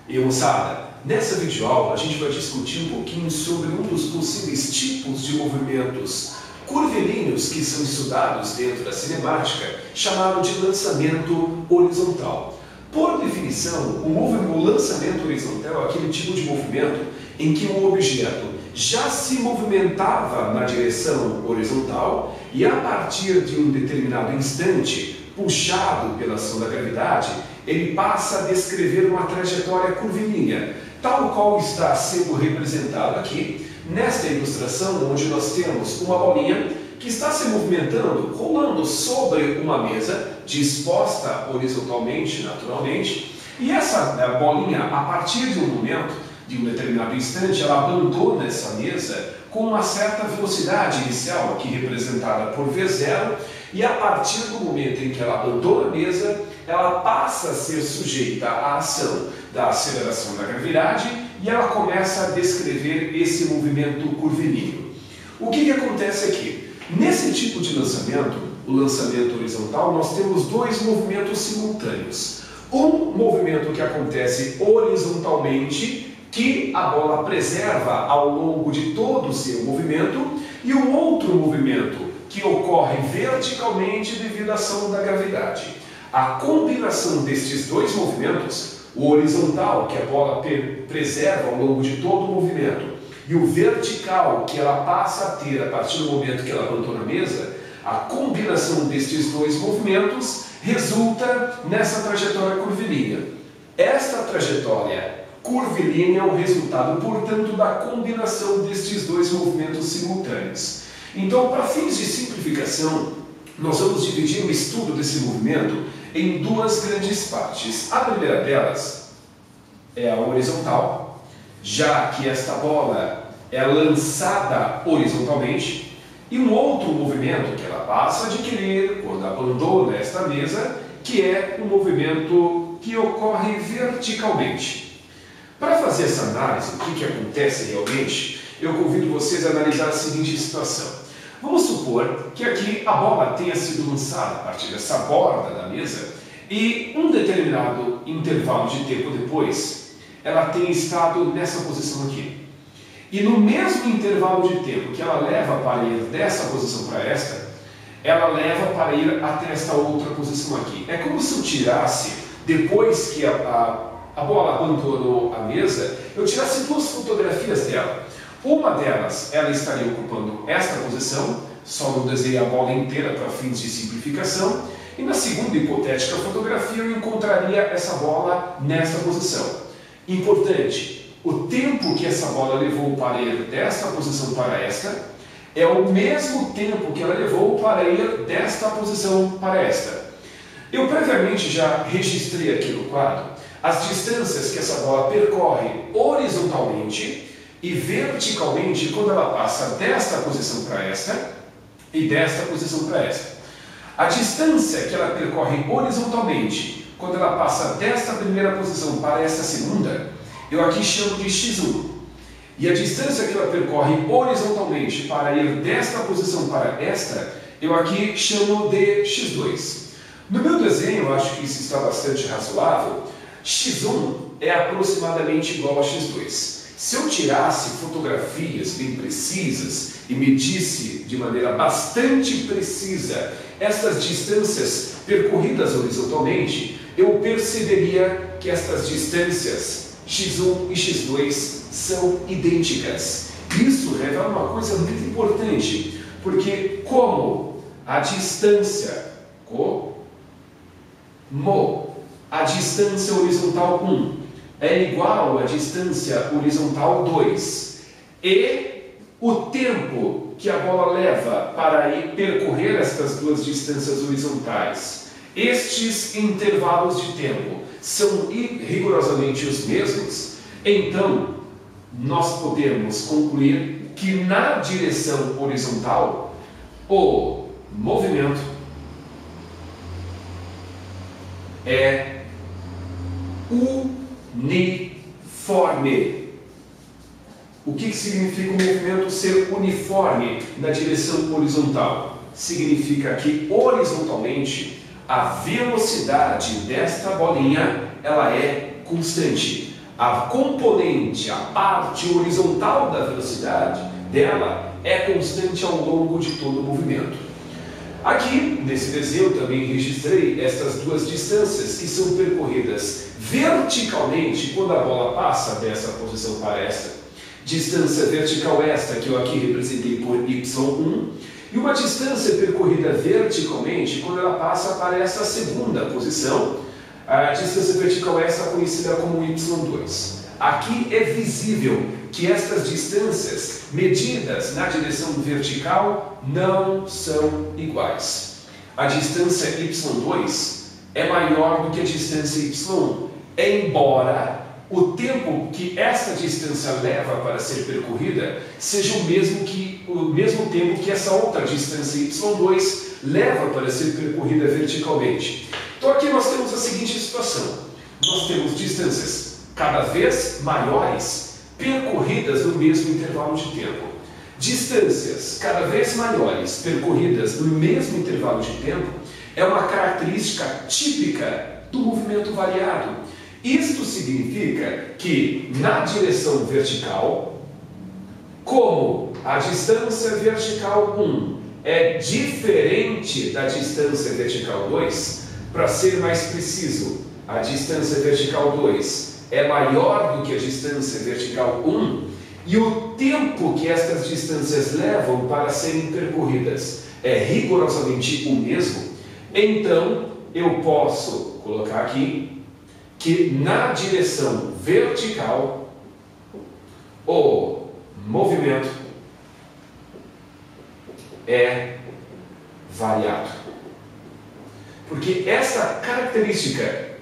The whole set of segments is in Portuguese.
E moçada, nessa videoaula a gente vai discutir um pouquinho sobre um dos possíveis tipos de movimentos curvilíneos que são estudados dentro da cinemática, chamado de lançamento horizontal. Por definição, o lançamento horizontal é aquele tipo de movimento em que um objeto já se movimentava na direção horizontal e a partir de um determinado instante, puxado pela ação da gravidade, ele passa a descrever uma trajetória curvilínea, tal qual está sendo representado aqui nesta ilustração, onde nós temos uma bolinha que está se movimentando, rolando sobre uma mesa, disposta horizontalmente, naturalmente, e essa bolinha, a partir de um momento, de um determinado instante, ela abandona essa mesa com uma certa velocidade inicial, aqui representada por V0, e a partir do momento em que ela abandona a mesa, ela passa a ser sujeita à ação da aceleração da gravidade e ela começa a descrever esse movimento curvilíneo. O que acontece aqui? Nesse tipo de lançamento, o lançamento horizontal, nós temos dois movimentos simultâneos. Um movimento que acontece horizontalmente, que a bola preserva ao longo de todo o seu movimento, e um outro movimento que ocorre verticalmente devido à ação da gravidade. A combinação destes dois movimentos, o horizontal, que a bola preserva ao longo de todo o movimento, e o vertical, que ela passa a ter a partir do momento que ela abandona a mesa, a combinação destes dois movimentos resulta nessa trajetória curvilínea. Esta trajetória curvilínea é o resultado, portanto, da combinação destes dois movimentos simultâneos. Então, para fins de simplificação, nós vamos dividir o estudo desse movimento em duas grandes partes. A primeira delas é a horizontal, já que esta bola é lançada horizontalmente, e um outro movimento que ela passa a adquirir quando abandona esta mesa, que é um movimento que ocorre verticalmente. Para fazer essa análise, o que acontece realmente, eu convido vocês a analisar a seguinte situação. Vamos supor que aqui a bola tenha sido lançada a partir dessa borda da mesa e um determinado intervalo de tempo depois, ela tenha estado nessa posição aqui. E no mesmo intervalo de tempo que ela leva para ir dessa posição para esta, ela leva para ir até esta outra posição aqui. É como se eu tirasse, depois que a bola abandonou a mesa, eu tirasse duas fotografias dela. Uma delas, ela estaria ocupando esta posição, só não desenhei a bola inteira para fins de simplificação, e na segunda hipotética fotografia eu encontraria essa bola nesta posição. Importante, o tempo que essa bola levou para ir desta posição para esta é o mesmo tempo que ela levou para ir desta posição para esta. Eu previamente já registrei aqui no quadro as distâncias que essa bola percorre horizontalmente e verticalmente quando ela passa desta posição para esta e desta posição para esta. A distância que ela percorre horizontalmente quando ela passa desta primeira posição para esta segunda, eu aqui chamo de x1. E a distância que ela percorre horizontalmente para ir desta posição para esta, eu aqui chamo de x2. No meu desenho, eu acho que isso está bastante razoável. x1 é aproximadamente igual a x2. Se eu tirasse fotografias bem precisas e medisse de maneira bastante precisa estas distâncias percorridas horizontalmente, eu perceberia que estas distâncias x1 e x2 são idênticas. Isso revela uma coisa muito importante, porque como a distância horizontal 1 é igual à distância horizontal 2 e o tempo que a bola leva para ir percorrer estas duas distâncias horizontais, estes intervalos de tempo são rigorosamente os mesmos, então nós podemos concluir que na direção horizontal o movimento é uniforme. O que significa o movimento ser uniforme na direção horizontal? Significa que horizontalmente a velocidade desta bolinha ela é constante. a componente, a parte horizontal da velocidade dela é constante ao longo de todo o movimento. Aqui, nesse desenho, eu também registrei estas duas distâncias que são percorridas verticalmente quando a bola passa dessa posição para esta. Distância vertical esta, que eu aqui representei por y1, e uma distância percorrida verticalmente quando ela passa para essa segunda posição, a distância vertical esta conhecida como y2. Aqui é visível que estas distâncias medidas na direção vertical não são iguais. A distância y2 é maior do que a distância y1, embora o tempo que esta distância leva para ser percorrida seja o mesmo tempo que essa outra distância y2 leva para ser percorrida verticalmente. Então aqui nós temos a seguinte situação. Nós temos distâncias cada vez maiores percorridas no mesmo intervalo de tempo. Distâncias cada vez maiores percorridas no mesmo intervalo de tempo é uma característica típica do movimento variado. Isto significa que na direção vertical, como a distância vertical 1 é diferente da distância vertical 2, para ser mais preciso, a distância vertical 2 é maior do que a distância vertical 1, e o tempo que estas distâncias levam para serem percorridas é rigorosamente o mesmo, então eu posso colocar aqui que na direção vertical o movimento é variado. Porque essa característica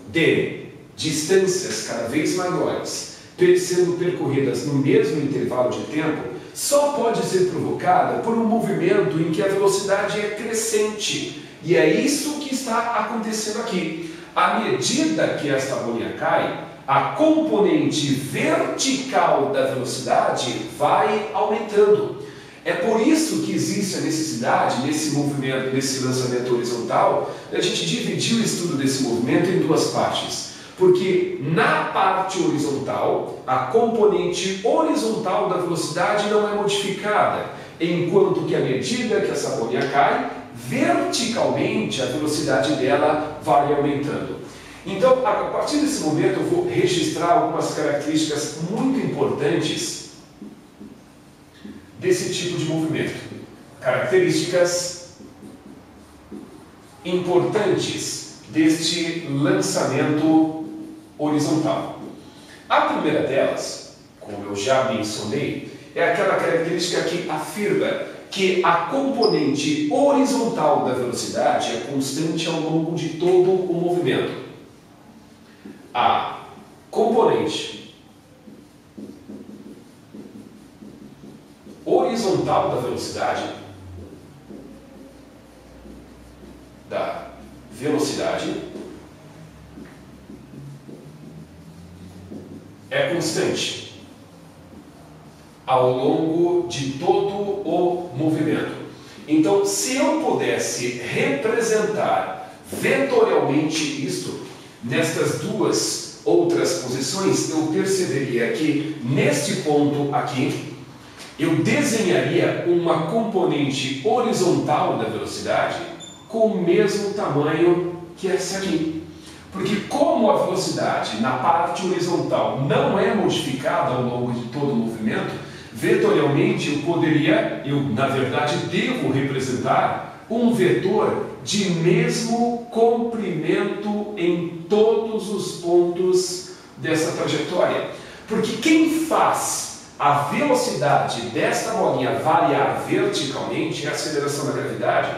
de distâncias cada vez maiores sendo percorridas no mesmo intervalo de tempo só pode ser provocada por um movimento em que a velocidade é crescente. E é isso que está acontecendo aqui. À medida que esta bolinha cai, a componente vertical da velocidade vai aumentando. É por isso que existe a necessidade, nesse movimento, nesse lançamento horizontal, de a gente dividir o estudo desse movimento em duas partes. Porque na parte horizontal, a componente horizontal da velocidade não é modificada, enquanto que à medida que essa bolinha cai, verticalmente a velocidade dela vai aumentando. Então, a partir desse momento, eu vou registrar algumas características muito importantes desse tipo de movimento. Características importantes deste lançamento horizontal. A primeira delas, como eu já mencionei, é aquela característica que afirma que a componente horizontal da velocidade é constante ao longo de todo o movimento. A componente horizontal da velocidade é constante ao longo de todo o movimento. Então, se eu pudesse representar vetorialmente isto, nestas duas outras posições, eu perceberia que, neste ponto aqui, eu desenharia uma componente horizontal da velocidade com o mesmo tamanho que essa aqui. Porque como a velocidade na parte horizontal não é modificada ao longo de todo o movimento, vetorialmente eu na verdade devo representar um vetor de mesmo comprimento em todos os pontos dessa trajetória. Porque quem faz a velocidade desta bolinha variar verticalmente é a aceleração da gravidade.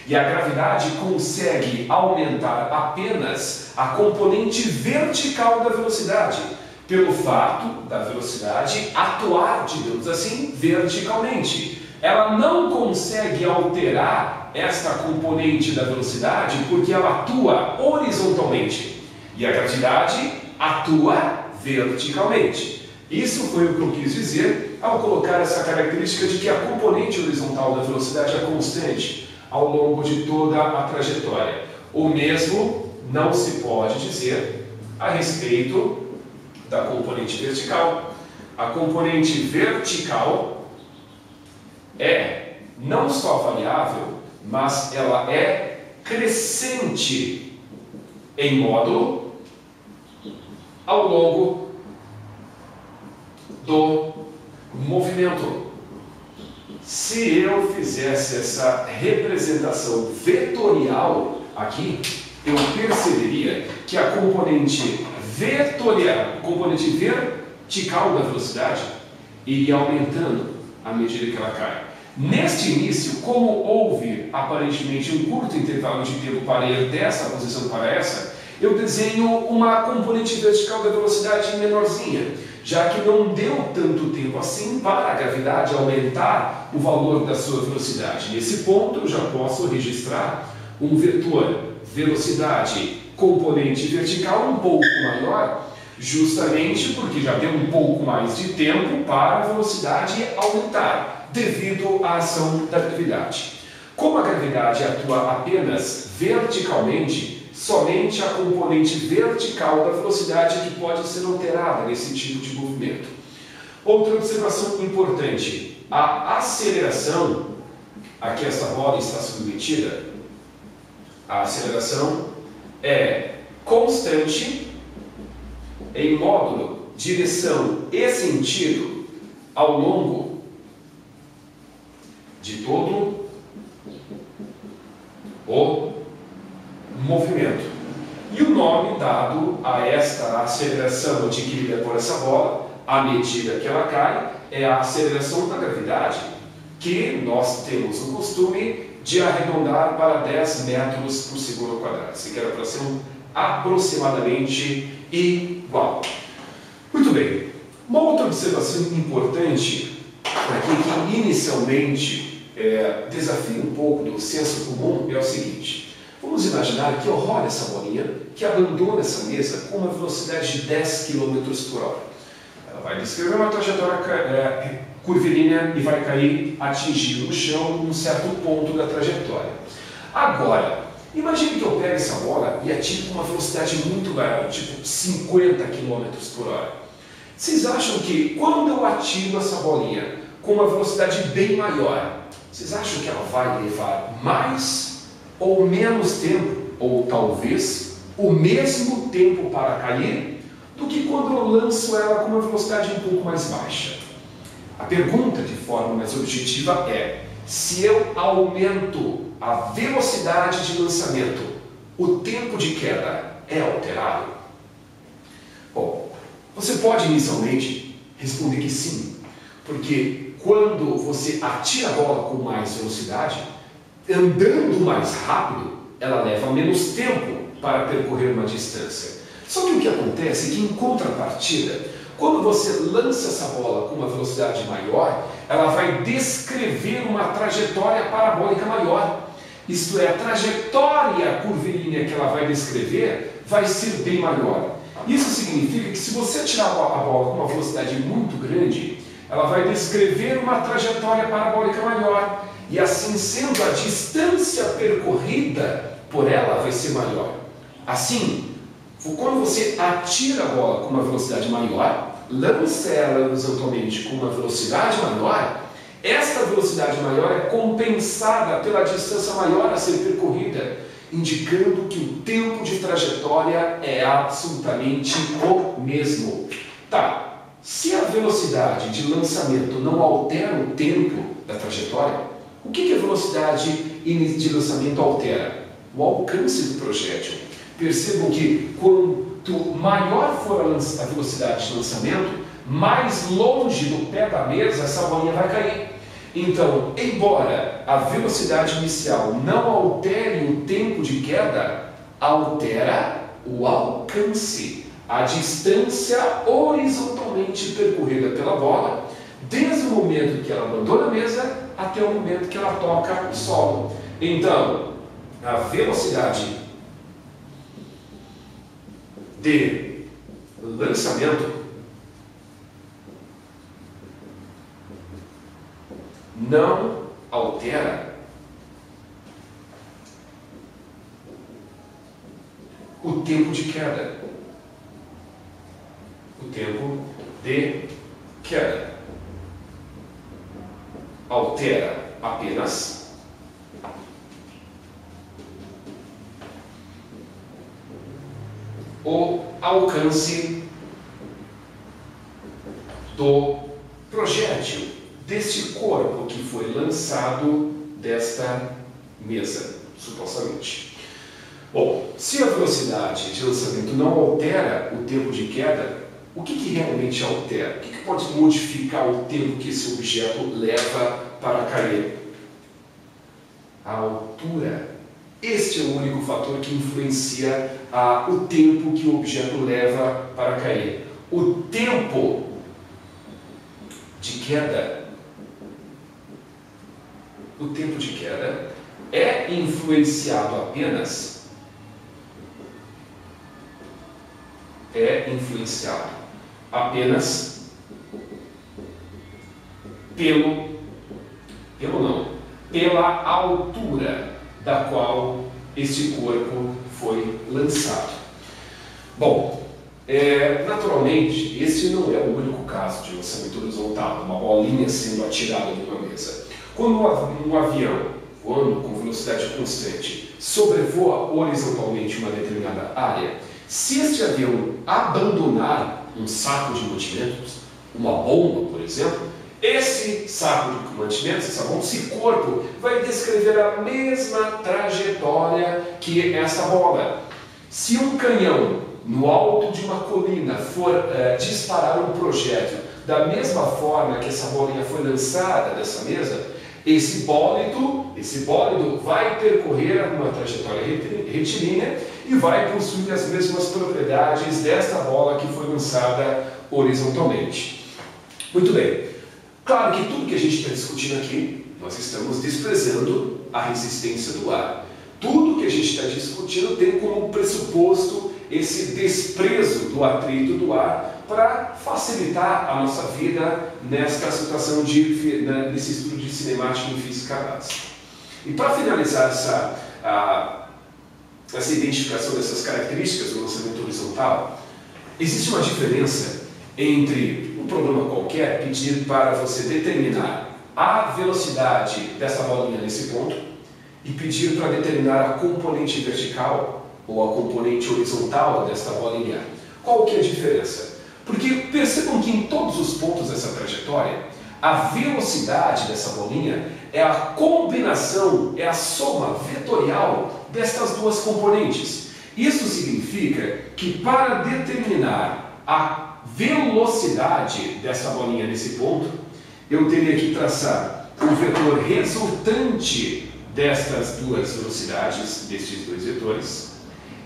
E a gravidade consegue aumentar apenas a componente vertical da velocidade, pelo fato da velocidade atuar, digamos assim, verticalmente. Ela não consegue alterar esta componente da velocidade porque ela atua horizontalmente. E a gravidade atua verticalmente. Isso foi o que eu quis dizer ao colocar essa característica de que a componente horizontal da velocidade é constante ao longo de toda a trajetória. O mesmo não se pode dizer a respeito da componente vertical. A componente vertical é não só variável, mas ela é crescente em módulo ao longo do movimento. Se eu fizesse essa representação vetorial aqui, eu perceberia que a componente vertical da velocidade iria aumentando à medida que ela cai. Neste início, como houve aparentemente um curto intervalo de tempo para ir dessa posição para essa, eu desenho uma componente vertical da velocidade menorzinha, já que não deu tanto tempo assim para a gravidade aumentar o valor da sua velocidade. Nesse ponto, eu já posso registrar um vetor velocidade componente vertical um pouco maior, justamente porque já deu um pouco mais de tempo para a velocidade aumentar, devido à ação da gravidade. Como a gravidade atua apenas verticalmente, somente a componente vertical da velocidade que pode ser alterada nesse tipo de movimento. Outra observação importante, a aceleração a que esta bola está submetida, a aceleração é constante em módulo, direção e sentido ao longo de todo o movimento. E o nome dado a esta aceleração adquirida por essa bola, à medida que ela cai, é a aceleração da gravidade, que nós temos o costume de arredondar para 10 metros por segundo ao quadrado. Isso aqui era para ser aproximadamente igual. Muito bem. Uma outra observação importante aqui que inicialmente desafia um pouco do senso comum é o seguinte. Vamos imaginar que eu rolo essa bolinha, que abandona essa mesa com uma velocidade de 10 km por hora. Ela vai descrever uma trajetória curvilínea e vai cair atingindo o chão em um certo ponto da trajetória. Agora, imagine que eu pego essa bola e atiro com uma velocidade muito maior, tipo 50 km por hora. Vocês acham que quando eu atiro essa bolinha com uma velocidade bem maior, vocês acham que ela vai levar mais ou menos tempo, ou talvez o mesmo tempo para cair, do que quando eu lanço ela com uma velocidade um pouco mais baixa? A pergunta de forma mais objetiva é: se eu aumento a velocidade de lançamento, o tempo de queda é alterado? Bom, você pode inicialmente responder que sim, porque quando você atira a bola com mais velocidade, andando mais rápido, ela leva menos tempo para percorrer uma distância. Só que o que acontece é que, em contrapartida, quando você lança essa bola com uma velocidade maior, ela vai descrever uma trajetória parabólica maior. Isto é, a trajetória curvilínea que ela vai descrever vai ser bem maior. Isso significa que se você tirar a bola com uma velocidade muito grande, ela vai descrever uma trajetória parabólica maior. E assim sendo, a distância percorrida por ela vai ser maior. Assim, quando você atira a bola com uma velocidade maior, lança ela horizontalmente com uma velocidade maior, esta velocidade maior é compensada pela distância maior a ser percorrida, indicando que o tempo de trajetória é absolutamente o mesmo. Tá, se a velocidade de lançamento não altera o tempo da trajetória, o que a velocidade de lançamento altera? O alcance do projétil. Percebam que quanto maior for a velocidade de lançamento, mais longe do pé da mesa essa bolinha vai cair. Então, embora a velocidade inicial não altere o tempo de queda, altera o alcance, a distância horizontalmente percorrida pela bola, desde o momento que ela abandona a mesa até o momento que ela toca o solo. Então, a velocidade de lançamento não altera o tempo de queda. O tempo de queda. Altera apenas o alcance do projétil, deste corpo que foi lançado desta mesa, supostamente. Bom, se a velocidade de lançamento não altera o tempo de queda, o que realmente altera? O que pode modificar o tempo que esse objeto leva para cair? A altura. Este é o único fator que influencia o tempo que o objeto leva para cair. O tempo de queda, é influenciado apenas pela altura da qual este corpo foi lançado. Bom, naturalmente, esse não é o único caso de lançamento horizontal, uma bolinha sendo atirada de uma mesa. Quando um avião, voando com velocidade constante, sobrevoa horizontalmente uma determinada área, se este avião abandonar um saco de mantimentos, uma bomba, por exemplo, esse saco de mantimentos, esse corpo, vai descrever a mesma trajetória que essa bola. Se um canhão no alto de uma colina for disparar um projétil da mesma forma que essa bolinha foi lançada dessa mesa, esse bólido vai percorrer uma trajetória retilínea e vai possuir as mesmas propriedades desta bola que foi lançada horizontalmente. Muito bem. Claro que tudo que a gente está discutindo aqui, nós estamos desprezando a resistência do ar. Tudo que a gente está discutindo tem como pressuposto esse desprezo do atrito do ar para facilitar a nossa vida nesta situação nesse estudo de cinemática em física básica. E para finalizar essa identificação dessas características do lançamento horizontal, existe uma diferença entre um problema qualquer pedir para você determinar a velocidade dessa bolinha nesse ponto e pedir para determinar a componente vertical ou a componente horizontal desta bolinha. Qual que é a diferença? Porque percebam que em todos os pontos dessa trajetória, a velocidade dessa bolinha é a combinação, é a soma vetorial destas duas componentes. Isso significa que para determinar a velocidade dessa bolinha nesse ponto, eu teria que traçar o vetor resultante destas duas velocidades, destes dois vetores.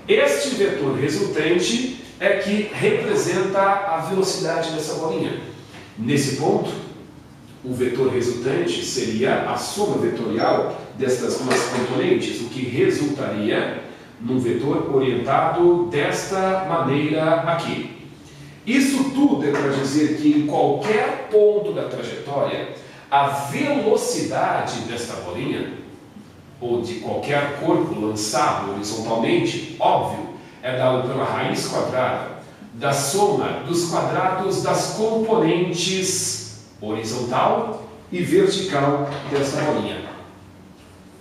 Este vetor resultante é que representa a velocidade dessa bolinha. Nesse ponto, o vetor resultante seria a soma vetorial destas duas componentes, o que resultaria num vetor orientado desta maneira aqui. Isso tudo é para dizer que em qualquer ponto da trajetória, a velocidade desta bolinha, ou de qualquer corpo lançado horizontalmente, óbvio, é dado pela raiz quadrada da soma dos quadrados das componentes horizontal e vertical dessa bolinha.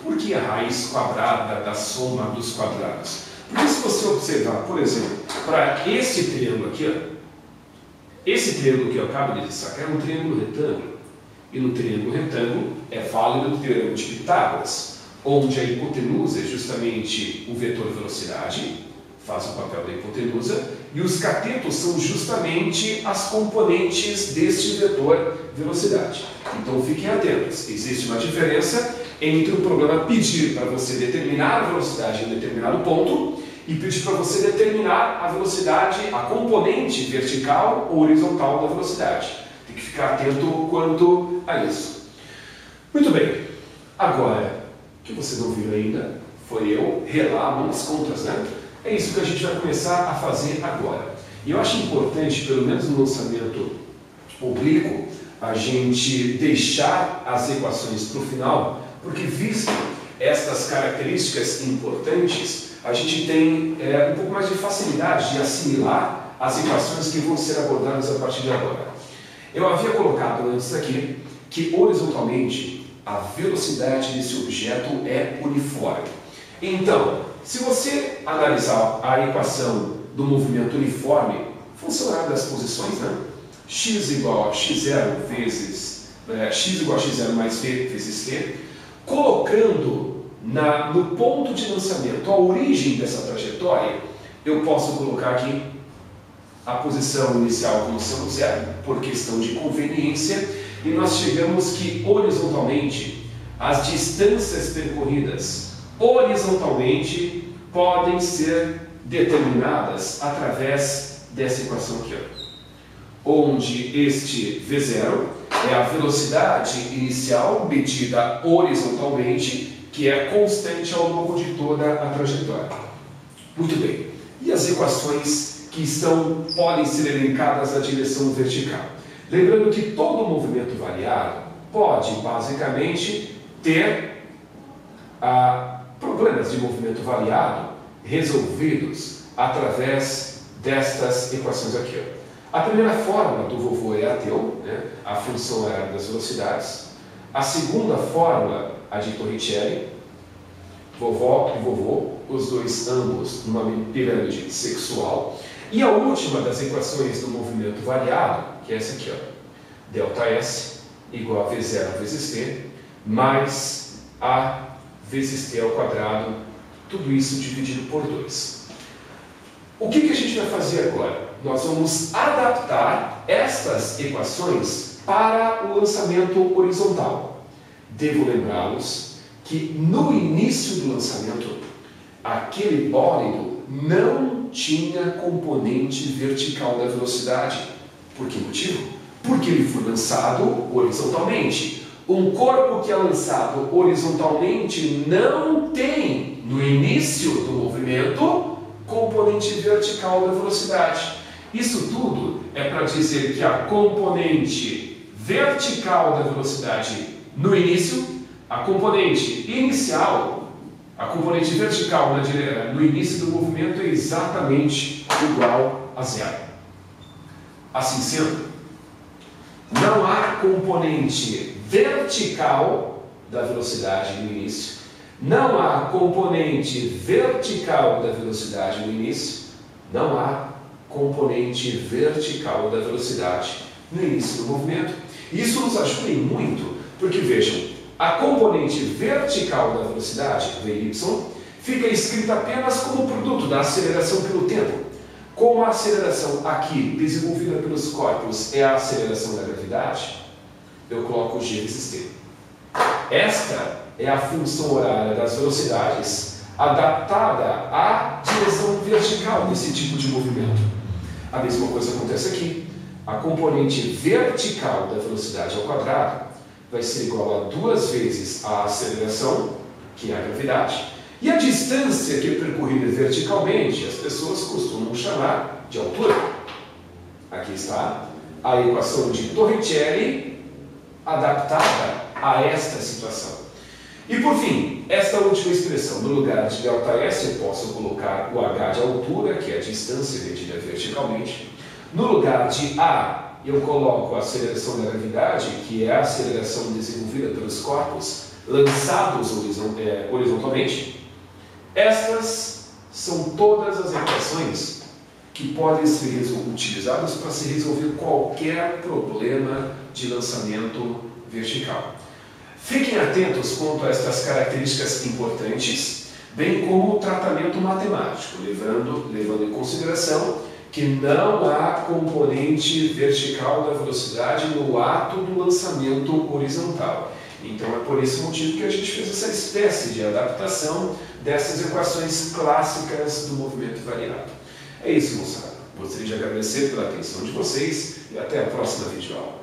Por que a raiz quadrada da soma dos quadrados? Porque se você observar, por exemplo, para esse triângulo aqui, ó, esse triângulo que eu acabo de destacar é um triângulo retângulo. E no triângulo retângulo é válido o teorema de Pitágoras, onde a hipotenusa é justamente o vetor velocidade, faz o papel da hipotenusa, e os catetos são justamente as componentes deste vetor velocidade. Então fiquem atentos, existe uma diferença entre o problema pedir para você determinar a velocidade em um determinado ponto e pedir para você determinar a velocidade, a componente vertical ou horizontal da velocidade. Tem que ficar atento quanto a isso. Muito bem, agora, o que você não viu ainda foi eu relar umas contas, né? É isso que a gente vai começar a fazer agora. E eu acho importante, pelo menos no lançamento oblíquo, a gente deixar as equações para o final, porque visto estas características importantes, a gente tem um pouco mais de facilidade de assimilar as equações que vão ser abordadas a partir de agora. Eu havia colocado antes aqui que horizontalmente a velocidade desse objeto é uniforme. Então, se você analisar a equação do movimento uniforme, funcionará das posições, né? X igual a x0 vezes x igual a x0 mais v vezes t, colocando no ponto de lançamento a origem dessa trajetória, eu posso colocar aqui a posição inicial como sendo zero, por questão de conveniência, e nós chegamos que horizontalmente as distâncias percorridas horizontalmente podem ser determinadas através dessa equação aqui, onde este V0 é a velocidade inicial medida horizontalmente, que é constante ao longo de toda a trajetória. Muito bem. E as equações que podem ser elencadas na direção vertical? Lembrando que todo movimento variado pode, basicamente, ter problemas de movimento variado resolvidos através destas equações aqui. A primeira forma do vovô é ateu, né? A função horária das velocidades. A segunda forma, a de Torricelli, vovó e vovô, os dois ambos numa pirâmide sexual. E a última das equações do movimento variado, que é essa aqui, ΔS igual a V0 vezes T, mais A vezes T ao quadrado, tudo isso dividido por 2. O que a gente vai fazer agora? Nós vamos adaptar estas equações para o lançamento horizontal. Devo lembrá-los que no início do lançamento, aquele bólido não tinha componente vertical da velocidade. Por que motivo? Porque ele foi lançado horizontalmente. Um corpo que é lançado horizontalmente não tem, no início do movimento, componente vertical da velocidade. Isso tudo é para dizer que a componente vertical da velocidade no início, a componente inicial, a componente vertical no início do movimento é exatamente igual a zero. Assim sendo, não há componente vertical da velocidade no início, não há componente vertical da velocidade no início, não há componente vertical da velocidade no início do movimento. Isso nos ajuda muito, porque vejam, a componente vertical da velocidade, Vy, fica escrita apenas como produto da aceleração pelo tempo. Como a aceleração aqui, desenvolvida pelos corpos, é a aceleração da gravidade, eu coloco G vezes T. Esta é a função horária das velocidades adaptada à direção vertical desse tipo de movimento. A mesma coisa acontece aqui. A componente vertical da velocidade ao quadrado vai ser igual a 2 vezes a aceleração, que é a gravidade, e a distância que é percorrida verticalmente, as pessoas costumam chamar de altura. Aqui está a equação de Torricelli adaptada a esta situação. E por fim, esta última expressão, no lugar de ΔS, eu posso colocar o h de altura, que é a distância medida verticalmente. No lugar de A, eu coloco a aceleração da gravidade, que é a aceleração desenvolvida pelos corpos lançados horizontalmente. Estas são todas as equações que podem ser utilizadas para se resolver qualquer problema de lançamento vertical. Fiquem atentos quanto a estas características importantes, bem como o tratamento matemático, levando em consideração que não há componente vertical da velocidade no ato do lançamento horizontal. Então é por esse motivo que a gente fez essa espécie de adaptação dessas equações clássicas do movimento variado. É isso, moçada. Gostaria de agradecer pela atenção de vocês e até a próxima videoaula.